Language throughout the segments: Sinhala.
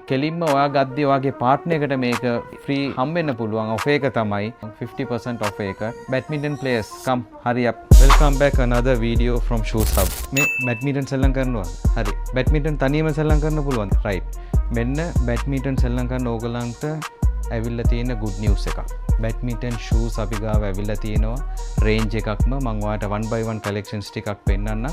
කෙලින්ම ඔයා ගද්දි ඔයාගේ පාර්ට්නර් එකට මේක ෆ්‍රී හම්බෙන්න පුළුවන් ඔෆර් එක තමයි 50% ඔෆර් එක. badminton players come hurry up. welcome back another video from Shoes Hub. මේ badminton සෙල්ලම් කරනවා. හරි. badminton තනියම සෙල්ලම් කරන්න පුළුවන්. right. මෙන්න badminton සෙල්ලම් කරන ඕගලන්ට ඇවිල්ලා තියෙන good news එකක්. badminton shoes අපි ගාව ඇවිල්ලා තියෙනවා range එකක්ම මම ඔයාලට 1 by 1 collections ටිකක් පෙන්නන්නම්.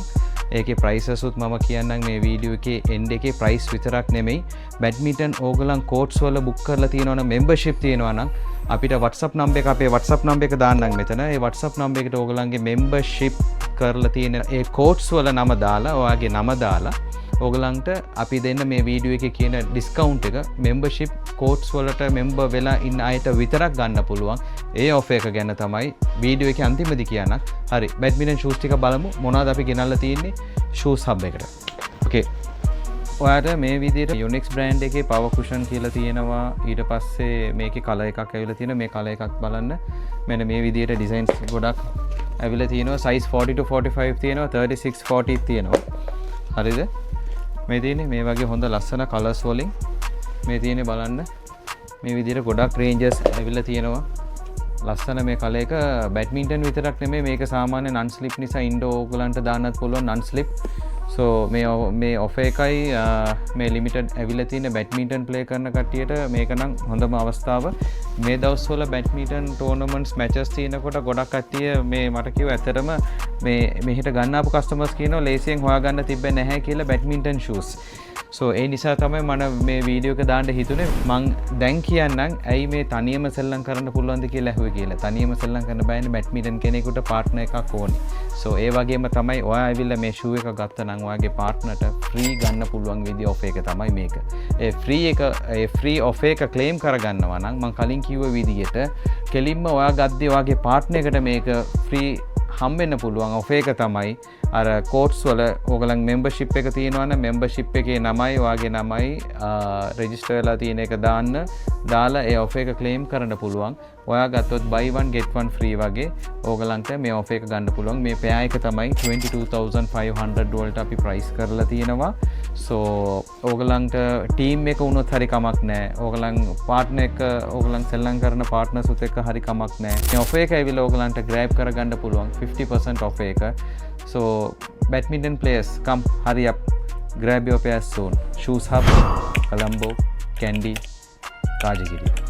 ඒකේ prices උත් මම කියන්නම් මේ වීඩියෝ එකේ end එකේ price විතරක් නෙමෙයි badminton ඕගලන් courts වල book කරලා තියෙනවා නම් membership තියෙනවා නම් අපිට WhatsApp number එක අපේ WhatsApp number එක දාන්නම් මෙතන. ඒ WhatsApp number එකට ඕගලන්ගේ membership කරලා තියෙන ඒ courts වල නම දාලා ඔයාගේ නම දාලා ඕගලන්ට අපි දෙන්න මේ වීඩියෝ එකේ කියන ඩිස්කවුන්ට් එක membership courts වලට member වෙලා ඉන්න අයට විතරක් ගන්න පුළුවන්. ඒ offer එක ගැන තමයි වීඩියෝ එකේ අන්තිමදී කියන්න. හරි. badminton shoes ටික බලමු මොනවද අපි ගෙනල්ලා තියෙන්නේ shoes hub එකට. okay. ඔයාට මේ විදිහට Yonex brand එකේ power cushion කියලා තියෙනවා. ඊට පස්සේ මේකේ color එකක් ඇවිල්ලා තියෙනවා. මේ color එකක් බලන්න. මෙන්න මේ විදිහට designs ගොඩක් ඇවිල්ලා තියෙනවා. size 40 to 45 තියෙනවා. 36 40 තියෙනවා. හරිද? මේ තියෙන්නේ මේ වගේ හොඳ ලස්සන කලර්ස් වලින් මේ තියෙන්නේ බලන්න මේ විදිහට ගොඩක් රේන්ජස් ඇවිල්ලා තියෙනවා ලස්සන මේ කලර් එක බැඩ්මින්ටන් විතරක් නෙමෙයි මේක සාමාන්‍ය නන් ස්ලිප් නිසා ඉන්ඩෝ ඕගලන්ට දාන්නත් පුළුවන් නන් ස්ලිප් so මේ ඔෆර් එකයි මේ ලිමිටඩ් ඇවිල්ලා තියෙන බැඩ්මින්ටන් ප්ලේ කරන කට්ටියට මේක නම් හොඳම අවස්ථාව මේ දවස්වල බැඩ්මින්ටන් ටෝර්නමන්ට්ස් මැචස් තියෙනකොට ගොඩක් කට්ටිය මේ මට කිව්වා ඇත්තටම මේ මෙහෙට ගන්න ආපු කස්ටමර්ස් කියනවා ලේසියෙන් හොයාගන්න තිබ්බේ නැහැ කියලා බැඩ්මින්ටන් shoes so ඒ නිසා තමයි මම මේ වීඩියෝ එක දාන්න හිතුනේ මං දැන් කියන්නම් ඇයි මේ තනියම සෙල්ලම් කරන්න පුළුවන්ද කියලා ඇහුවේ කියලා. තනියම සෙල්ලම් කරන්න බෑනේ බැඩ්මින්ටන් කෙනෙකුට පාර්ට්නර් එකක් ඕනේ. so ඒ වගේම තමයි ඔයා ඇවිල්ලා මේ shoe එක ගත්තා නම් ඔයාගේ පාර්ට්නර්ට ෆ්‍රී ගන්න පුළුවන් විදිහ offer එක තමයි මේක. ඒ ෆ්‍රී offer එක claim කරගන්නවා නම් මං කලින් කිව්ව විදිහට කෙලින්ම ඔයා ගද්දි ඔයාගේ පාර්ට්නර් එකට මේක ෆ්‍රී හම්බෙන්න පුළුවන් offer එක තමයි අර courts වල ඕගලන් membership එක තියෙනවා නම් membership එකේ නමයි ඔයාගේ නමයි register වෙලා තියෙන එක දාලා ඒ offer එක claim කරන්න පුළුවන්. ඔයා ගත්තොත් buy one get one free වගේ ඕගලන්ට මේ offer එක ගන්න පුළුවන්. මේ pair එක තමයි 22500 වලට අපි price කරලා තියෙනවා. so ඕගලන්ට team එක වුණොත් හරි කමක් නැහැ. ඕගලන් partner එක ඕගලන් සෙල්ලම් කරන partners උත් එක්ක හරි කමක් නැහැ. මේ offer එක ඇවිල්ලා ඕගලන්ට grab කරගන්න පුළුවන් 50% offer එක. so badminton players come hurry up grab your pairs soon. Shoes Hub Colombo Kandy Rajagiri.